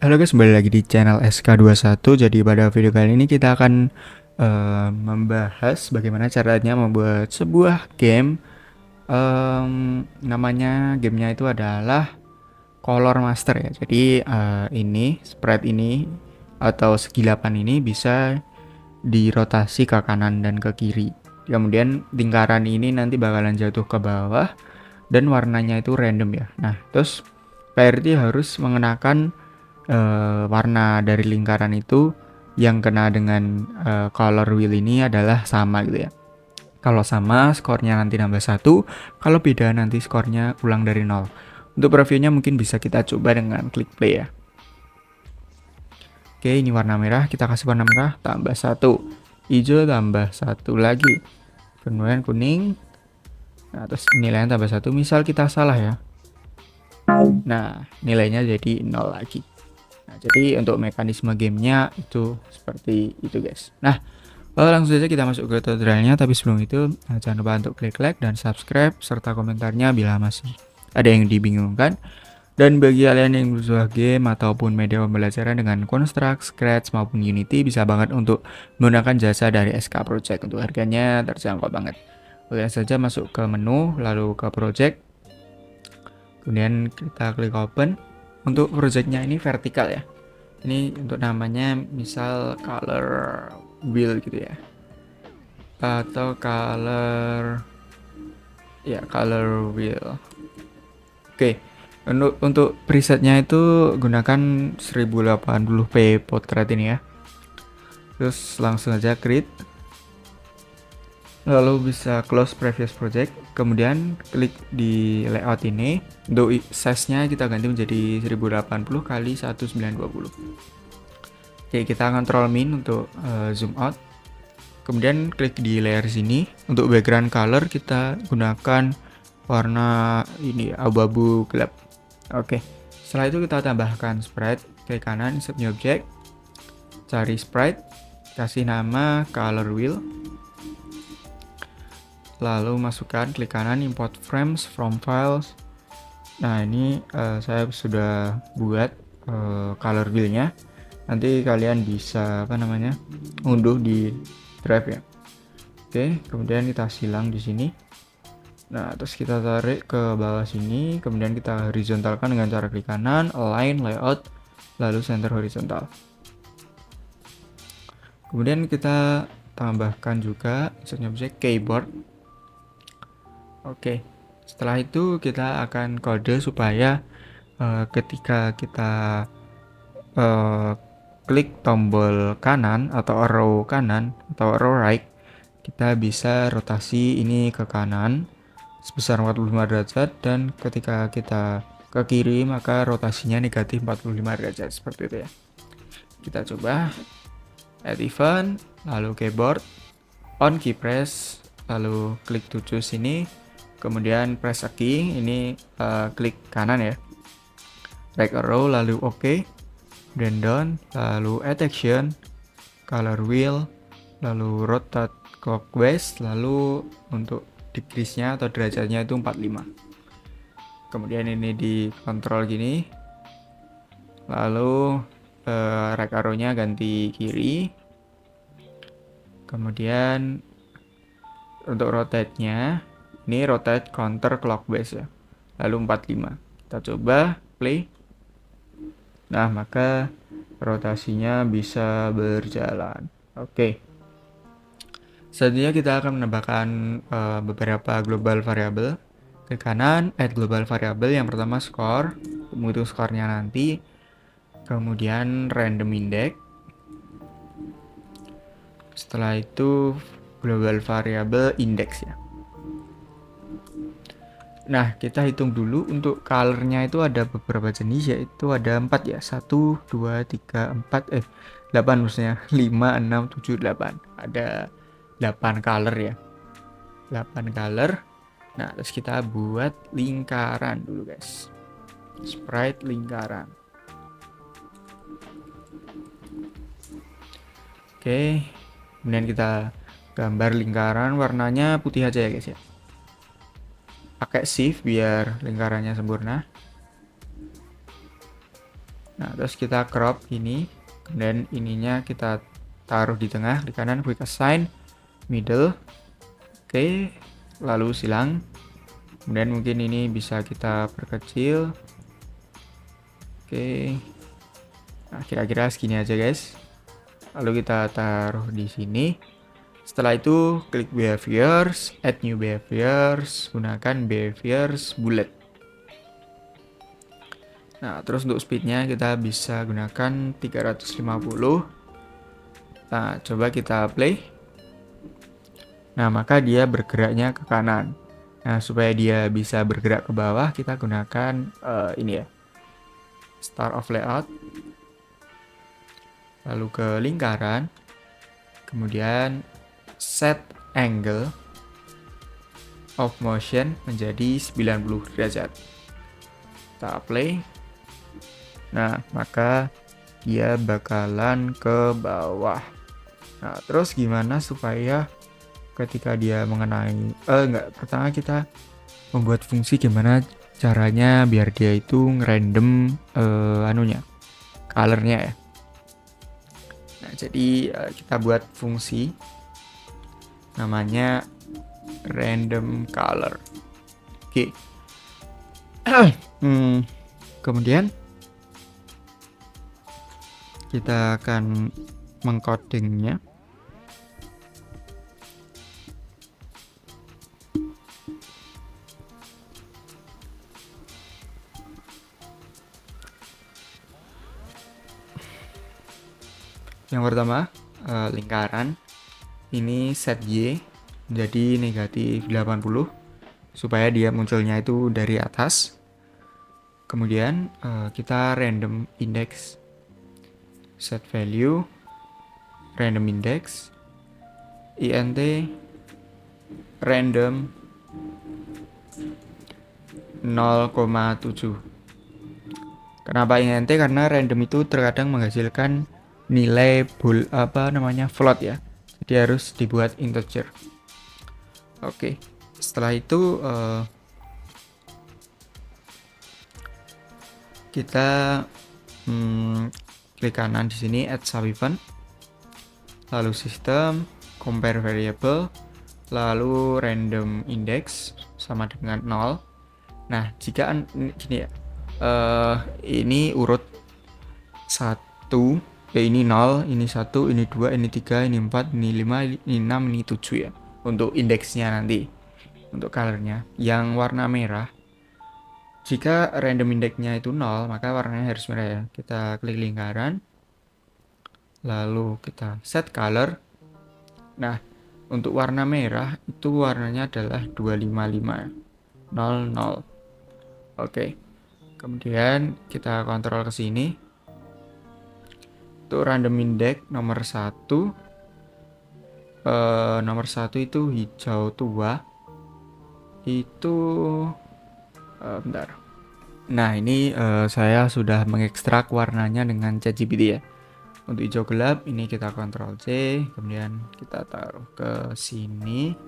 Halo guys, kembali lagi di channel SK21. Jadi pada video kali ini kita akan membahas bagaimana caranya membuat sebuah game. Namanya gamenya itu adalah Color Master ya. Jadi ini sprite ini atau segi 8 ini bisa dirotasi ke kanan dan ke kiri. Kemudian lingkaran ini nanti bakalan jatuh ke bawah dan warnanya itu random ya. Nah, terus PRT harus mengenakan warna dari lingkaran itu yang kena dengan color wheel ini adalah sama gitu ya. Kalau sama, skornya nanti nambah 1. Kalau beda, nanti skornya ulang dari 0. Untuk previewnya mungkin bisa kita coba dengan klik play ya. Oke, ini warna merah. Kita kasih warna merah, tambah 1. Hijau, tambah 1 lagi. Kemudian kuning. Nah, terus nilainya tambah 1. Misal kita salah ya. Nah, nilainya jadi 0 lagi. Nah, jadi untuk mekanisme gamenya itu seperti itu guys. Nah, langsung saja kita masuk ke tutorialnya. Tapi sebelum itu jangan lupa untuk klik like dan subscribe serta komentarnya bila masih ada yang dibingungkan. Dan bagi kalian yang berusaha game ataupun media pembelajaran dengan Construct, Scratch maupun Unity, bisa banget untuk menggunakan jasa dari SK Project. Untuk harganya terjangkau banget. Oke saja masuk ke menu, lalu ke project. Kemudian kita klik open. Untuk projectnya ini vertikal ya. Ini untuk namanya misal color wheel gitu ya, atau color wheel. Oke, untuk presetnya itu gunakan 1080p portrait ini ya. Terus langsung aja create, lalu bisa close previous project, kemudian klik di layout ini. Untuk size nya kita ganti menjadi 1080 kali 1920. Oke, kita control min untuk zoom out. Kemudian klik di layer sini. Untuk background color kita gunakan warna ini abu-abu gelap. Oke, setelah itu kita tambahkan sprite. Klik kanan, insert new object, cari sprite, kasih nama color wheel, lalu masukkan, klik kanan, import frames from files. Nah, ini saya sudah buat color wheelnya. Nanti kalian bisa unduh di drive ya. Oke, kemudian kita silang di sini. Nah, terus kita tarik ke bawah sini, kemudian kita horizontalkan dengan cara klik kanan, align, layout, lalu center horizontal. Kemudian kita tambahkan juga insert object keyboard. Oke, setelah itu kita akan kode supaya ketika kita klik tombol kanan atau arrow kanan atau arrow right, kita bisa rotasi ini ke kanan sebesar 45 derajat, dan ketika kita ke kiri maka rotasinya negatif 45 derajat seperti itu ya. Kita coba add event, lalu keyboard, on key press, lalu klik to choose ini, kemudian press a key ini, klik kanan ya, right arrow, lalu OK, dan down, lalu add action, color wheel, lalu rotate clockwise, lalu untuk decrease-nya atau derajatnya itu 45. Kemudian ini dikontrol gini, lalu right arrow-nya ganti kiri. Kemudian untuk rotate-nya ini rotate counter clockwise ya, lalu 45. Kita coba play. Nah, maka rotasinya bisa berjalan. Oke. Selanjutnya kita akan menambahkan beberapa global variable. Klik kanan, add global variable. Yang pertama score, menghitung skornya nanti. Kemudian random index. Setelah itu global variable index ya. Nah, kita hitung dulu untuk colornya itu ada beberapa jenis, yaitu ada 4 ya. 1, 2, 3, 4, 8 maksudnya. 5, 6, 7, 8. Ada 8 color ya. 8 color. Nah, terus kita buat lingkaran dulu guys. Sprite lingkaran. Oke. Kemudian kita gambar lingkaran, warnanya putih aja ya guys ya. Pakai shift biar lingkarannya sempurna. Nah, terus kita crop ini, kemudian ininya kita taruh di tengah, di kanan quick assign, middle, oke, lalu silang. Kemudian mungkin ini bisa kita perkecil, oke. Nah, kira-kira segini aja guys. Lalu kita taruh di sini. Setelah itu klik behaviors, add new behaviors, gunakan behaviors bullet. Nah, terus untuk speednya kita bisa gunakan 350. Nah, coba kita play. Nah, maka dia bergeraknya ke kanan. Nah, supaya dia bisa bergerak ke bawah, kita gunakan ini ya, start of layout. Lalu ke lingkaran. Kemudian set angle of motion menjadi 90 derajat. Kita play. Nah, maka dia bakalan ke bawah. Nah, terus gimana supaya ketika dia mengenai pertama kita membuat fungsi gimana caranya biar dia itu ngerandom colornya ya. Nah, jadi kita buat fungsi namanya random color. Oke. Kemudian kita akan mengcodingnya. Yang pertama, lingkaran ini set Y menjadi negatif 80 supaya dia munculnya itu dari atas. Kemudian kita random index, set value, random index, int random 0,7. Kenapa int? Karena random itu terkadang menghasilkan nilai float ya. Jadi harus dibuat integer. Oke. Setelah itu kita klik kanan di sini add subevent, lalu system, compare variable, lalu random index sama dengan 0. Nah, jika gini ya, ini urut 1, ini 0, ini 1, ini 2, ini 3, ini 4, ini 5, ini 6, ini 7 ya. Untuk indeksnya nanti, untuk colornya. Yang warna merah, jika random indexnya itu 0, maka warnanya harus merah ya. Kita klik lingkaran, lalu kita set color. Nah, untuk warna merah itu warnanya adalah 255 00. Oke. Kemudian kita kontrol ke sini. Untuk random index nomor 1 itu hijau tua. Itu bentar. Nah, ini saya sudah mengekstrak warnanya dengan ChatGPT ya. Untuk hijau gelap ini kita Ctrl C, kemudian kita taruh ke sini.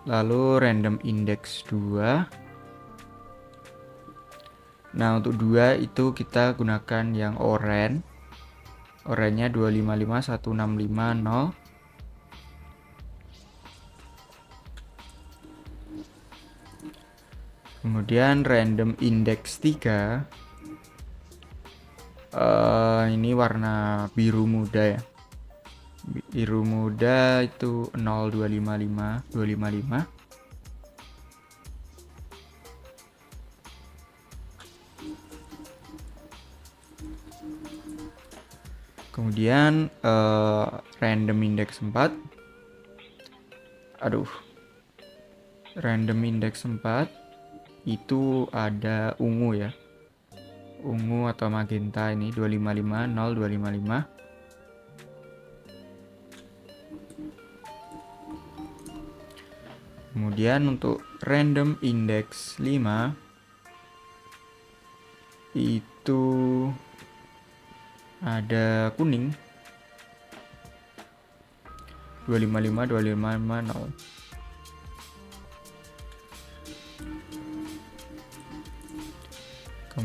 Lalu random index 2. Nah, untuk 2 itu kita gunakan yang oranye. Oranye 2551650. Kemudian random index 3 ini warna biru muda ya. Biru muda itu 0255255. Kemudian random index 4. Random index 4 itu ada ungu ya. Ungu atau magenta ini 2550 255. Kemudian untuk random index 5 itu ada kuning 25525550.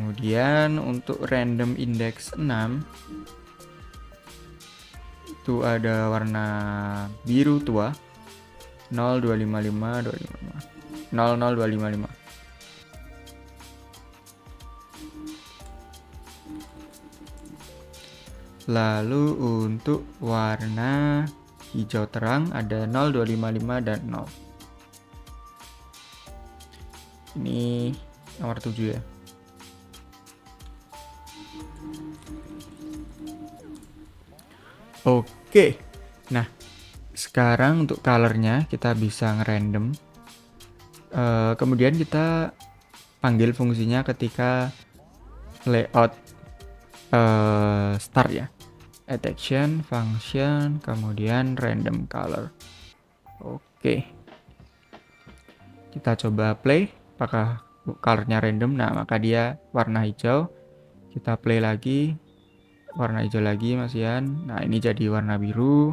Kemudian untuk random index 6 itu ada warna biru tua 0, 255, 255, 0, 0, 255. Lalu untuk warna hijau terang ada 0, 255 dan 0. Ini nomor 7 ya. Oke. Nah, sekarang untuk colornya kita bisa ngerandom. Kemudian kita panggil fungsinya ketika layout start ya. Add action, function, kemudian random color. Oke. Kita coba play, apakah colornya random. Nah, maka dia warna hijau. Kita play lagi, warna hijau lagi masihan. Nah, ini jadi warna biru.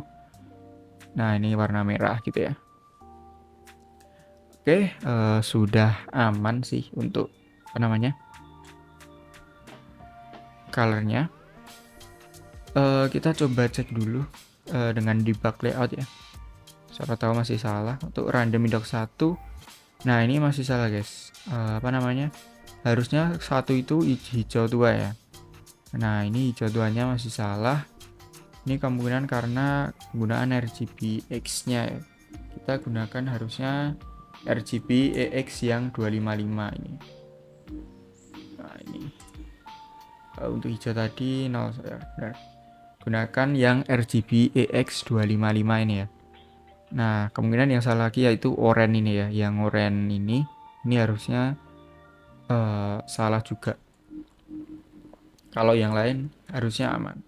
Nah, ini warna merah gitu ya. Oke, sudah aman sih untuk colornya. Kita coba cek dulu dengan debug layout ya. Siapa tahu masih salah. Untuk random index 1. Nah, ini masih salah guys. Harusnya 1 itu hijau tua ya. Nah, ini hijau tuanya masih salah. Ini kemungkinan karena penggunaan RGB X-nya ya. Kita gunakan harusnya RGB EX yang 255 ini. Nah, ini. Untuk hijau tadi 0 ya, benar. Gunakan yang RGB EX 255 ini ya. Nah, kemungkinan yang salah lagi yaitu oranye ini ya. Yang oranye ini harusnya salah juga. Kalau yang lain harusnya aman.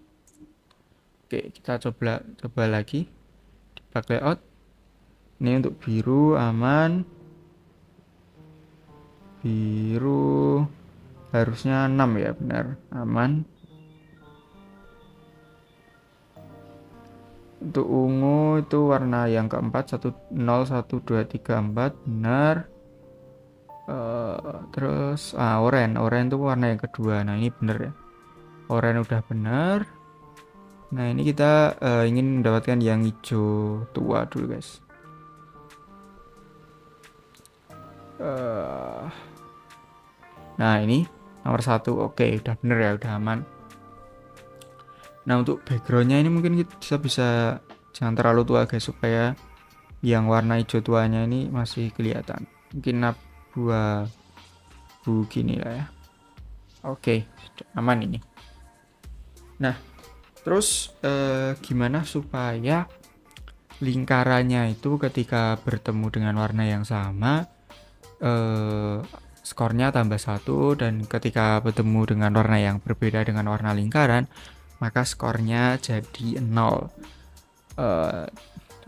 Oke, kita coba lagi debug layout. Ini untuk biru aman. Biru harusnya 6 ya, benar, aman. Untuk ungu itu warna yang keempat 1, 0, 1, 2, 3, 4, benar. Terus oranye itu warna yang kedua. Nah, ini benar ya, oranye udah benar. Nah, ini kita ingin mendapatkan yang hijau tua dulu guys. Nah, ini nomor 1. Oke, udah bener ya, udah aman. Nah, untuk backgroundnya ini mungkin kita bisa jangan terlalu tua guys, supaya yang warna hijau tuanya ini masih kelihatan. Mungkin abu gini lah ya. Oke, aman ini. Nah, terus gimana supaya lingkarannya itu ketika bertemu dengan warna yang sama skornya tambah 1, dan ketika bertemu dengan warna yang berbeda dengan warna lingkaran maka skornya jadi 0.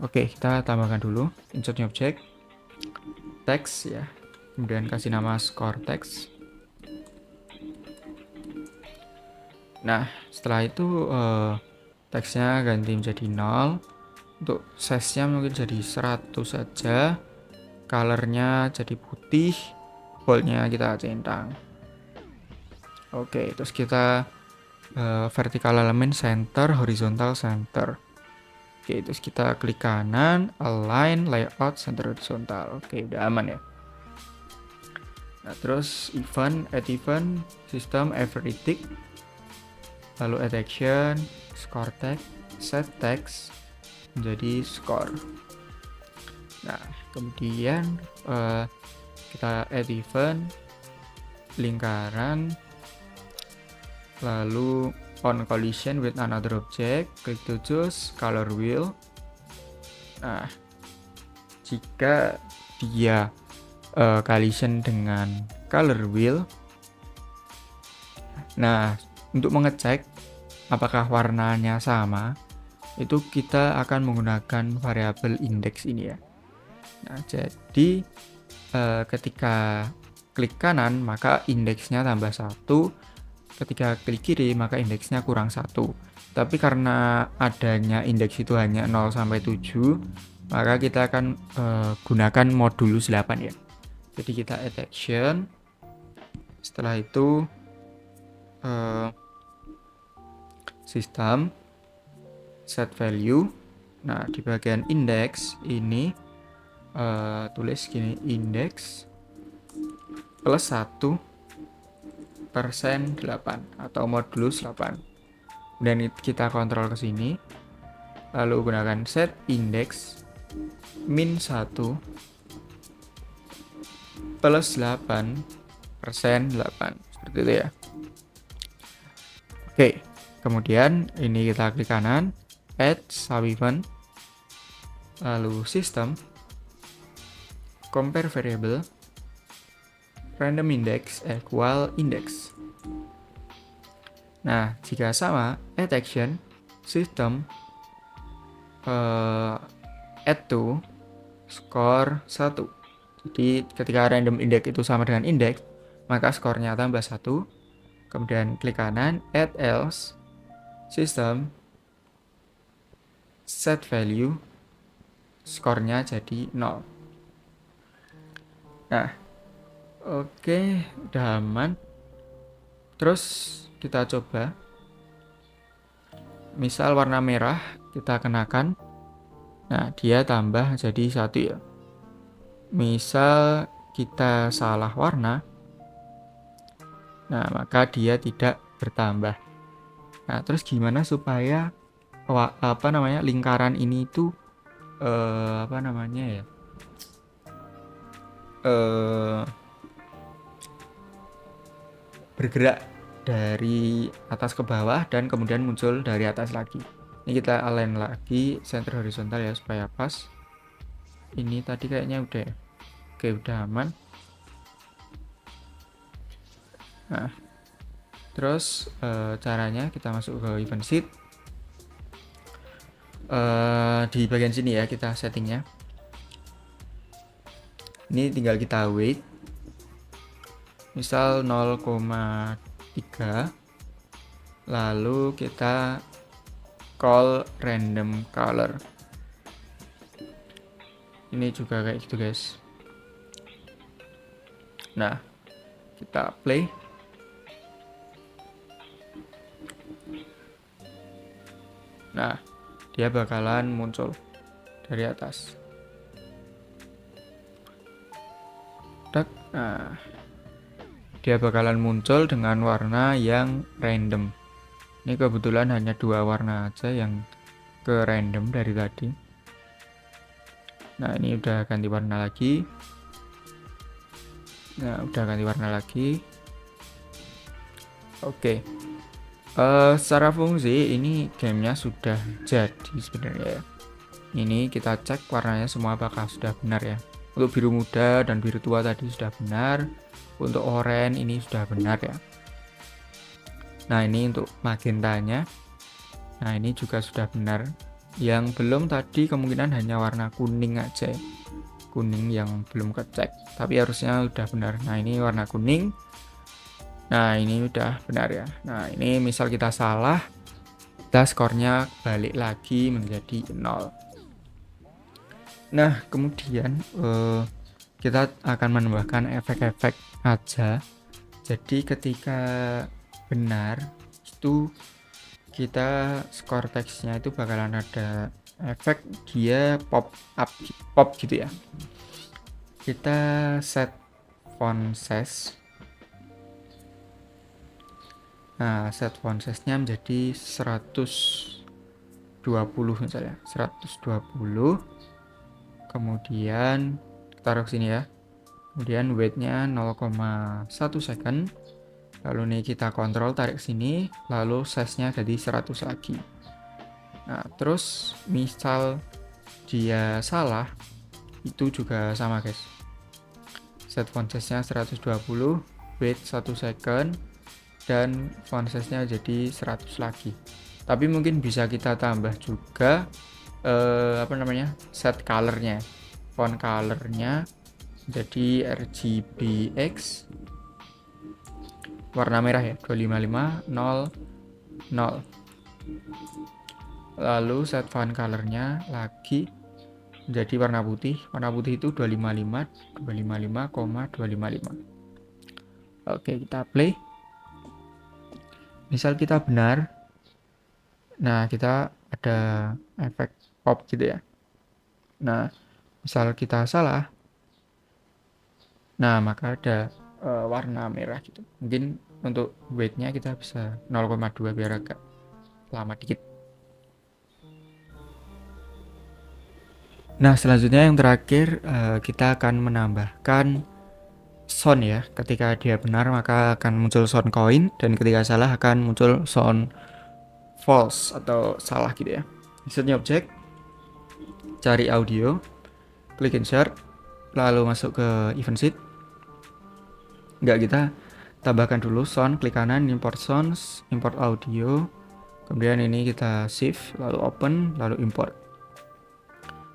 Oke, kita tambahkan dulu insert new object text ya, kemudian kasih nama score text. Nah, setelah itu teksnya ganti menjadi 0. Untuk size nya mungkin jadi 100 saja. Colornya jadi putih, boldnya kita centang. Oke, terus kita vertical element center, horizontal center. Oke, terus kita klik kanan, align, layout, center horizontal. Oke, udah aman ya. Nah, terus event, add event, system, everything. Lalu add action, score text, set text menjadi score. Nah, kemudian kita add event, lingkaran, lalu on collision with another object, klik to choose color wheel. Nah, jika dia collision dengan color wheel, nah untuk mengecek apakah warnanya sama, itu kita akan menggunakan variabel index ini ya. Nah, jadi ketika klik kanan maka indeksnya tambah 1, ketika klik kiri maka indeksnya kurang 1. Tapi karena adanya indeks itu hanya 0 sampai 7, maka kita akan gunakan modulus 8 ya. Jadi kita add action, setelah itu eh, sistem set value. Nah, di bagian index ini tulis gini, index plus 1% 8 atau modulus 8. Dan kita kontrol ke sini, lalu gunakan set index min 1 plus 8% 8, seperti itu ya. Oke, kemudian ini kita klik kanan, add subevent, lalu system, compare variable, random index equal index. Nah, jika sama, add action, system, add to, score 1. Jadi ketika random index itu sama dengan index, maka skornya tambah 1. Kemudian klik kanan, add else, system, set value, skornya jadi 0. Nah, oke, udah aman. Terus kita coba. Misal warna merah kita kenakan. Nah, dia tambah jadi 1 ya. Misal kita salah warna, nah maka dia tidak bertambah. Nah, terus gimana supaya lingkaran ini itu bergerak dari atas ke bawah dan kemudian muncul dari atas lagi. Ini kita align lagi center horizontal ya supaya pas. Ini tadi kayaknya udah ya. Oke, udah aman. Nah, terus caranya kita masuk ke event sheet. Di bagian sini ya kita settingnya. Ini tinggal kita weight. Misal 0,3. Lalu kita call random color. Ini juga kayak gitu guys. Nah, kita play. Nah, dia bakalan muncul dari atas. Nah, dia bakalan muncul dengan warna yang random. Ini kebetulan hanya 2 warna aja yang ke random dari tadi. Nah, ini udah ganti warna lagi. Nah, udah ganti warna lagi. Oke. Secara fungsi ini gamenya sudah jadi sebenarnya ya. Ini kita cek warnanya semua apakah sudah benar ya. Untuk biru muda dan biru tua tadi sudah benar. Untuk oranye ini sudah benar ya. Nah, ini untuk magentanya. Nah, ini juga sudah benar. Yang belum tadi kemungkinan hanya warna kuning aja. Kuning yang belum kecek. Tapi harusnya udah benar. Nah, ini warna kuning. Nah, ini udah benar ya. Nah, ini misal kita salah, kita skornya balik lagi menjadi 0. Nah, kemudian kita akan menambahkan efek-efek aja. Jadi ketika benar itu kita skor teksnya itu bakalan ada efek dia pop gitu ya. Kita set font size. Nah, set font size-nya menjadi 120 misalnya, 120. Kemudian taruh sini ya. Kemudian weight-nya 0,1 second. Lalu nih kita kontrol tarik sini, lalu size-nya jadi 100 lagi. Nah, terus misal dia salah, itu juga sama guys. Set font size-nya 120, wait 1 second, dan font size-nya jadi 100 lagi. Tapi mungkin bisa kita tambah juga set color-nya. Font color-nya jadi RGBX warna merah ya, 25500. Lalu set font color-nya lagi menjadi warna putih. Warna putih itu 255,255. Oke, kita play. Misal kita benar, nah kita ada efek pop gitu ya. Nah, misal kita salah, nah maka ada warna merah gitu. Mungkin untuk weightnya kita bisa 0,2 biar agak lama dikit. Nah, selanjutnya yang terakhir kita akan menambahkan sound ya. Ketika dia benar maka akan muncul sound coin, dan ketika salah akan muncul sound false atau salah gitu ya. Insert new object, cari audio, klik insert, lalu masuk ke event sheet. Enggak, kita tambahkan dulu sound, klik kanan, import sounds, import audio. Kemudian ini kita save, lalu open, lalu import.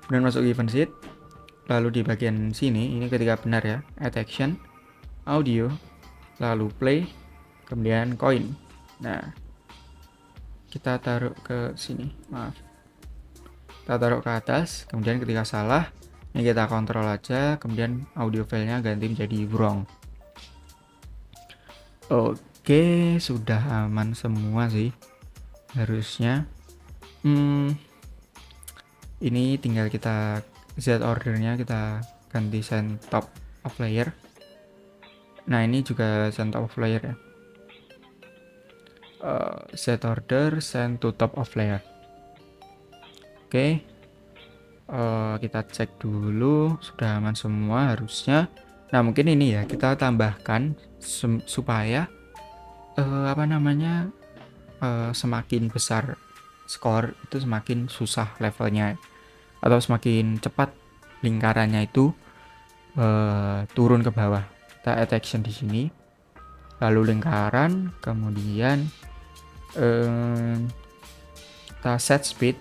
Kemudian masuk ke event sheet. Lalu di bagian sini, ini ketika benar ya, add action, audio, lalu play, kemudian coin. Nah, kita taruh ke sini, maaf. Kita taruh ke atas, kemudian ketika salah, ini kita kontrol aja, kemudian audio filenya ganti menjadi wrong. Oke, sudah aman semua sih, harusnya. Ini tinggal kita Z ordernya kita ganti send top of layer. Nah, ini juga send top of layer ya. Z order send to top of layer. Oke. Kita cek dulu sudah aman semua harusnya. Nah, mungkin ini ya kita tambahkan supaya semakin besar skor itu semakin susah levelnya, atau semakin cepat lingkarannya itu turun ke bawah. Kita add action di sini, lalu lingkaran, kemudian kita set speed,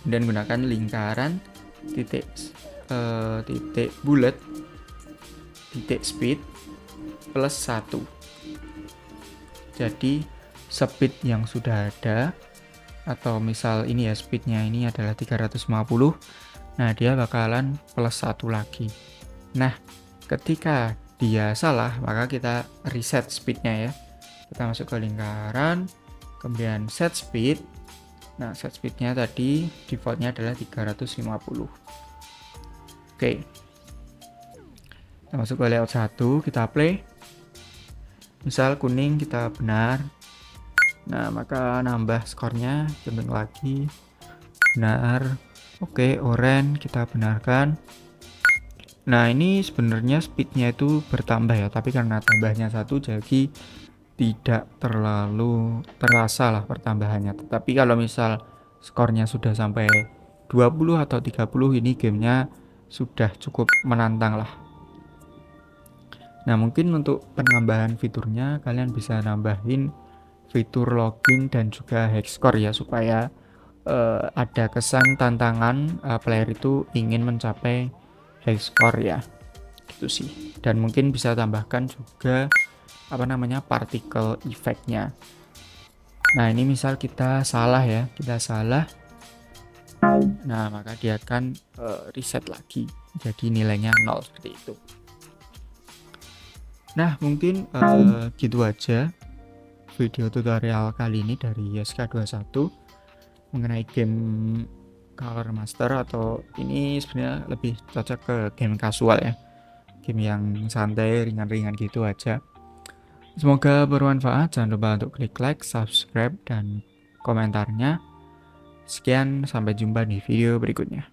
kemudian gunakan lingkaran titik bulat titik speed plus 1. Jadi speed yang sudah ada, atau misal ini ya speednya ini adalah 350, nah dia bakalan plus 1 lagi. Nah, ketika dia salah maka kita reset speednya ya. Kita masuk ke lingkaran, kemudian set speed. Nah, set speednya tadi defaultnya adalah 350. Oke, kita masuk ke layout 1, kita play. Misal kuning kita benar, nah maka nambah skornya jemping lagi, benar. Oke, oranye kita benarkan. Nah, ini sebenarnya speednya itu bertambah ya, tapi karena tambahnya 1 jadi tidak terlalu terasa lah pertambahannya. Tetapi kalau misal skornya sudah sampai 20 atau 30, ini gamenya sudah cukup menantang lah. Nah, mungkin untuk penambahan fiturnya kalian bisa nambahin fitur login dan juga hex score ya, supaya ada kesan tantangan player itu ingin mencapai hex score ya, gitu sih. Dan mungkin bisa tambahkan juga particle effect-nya. Nah, ini misal kita salah ya, nah maka dia akan reset lagi, jadi nilainya 0 seperti itu. Nah, mungkin gitu aja video tutorial kali ini dari YSK21 mengenai game Color Master, atau ini sebenarnya lebih cocok ke game casual ya, game yang santai, ringan-ringan gitu aja. Semoga bermanfaat. Jangan lupa untuk klik like, subscribe, dan komentarnya. Sekian, sampai jumpa di video berikutnya.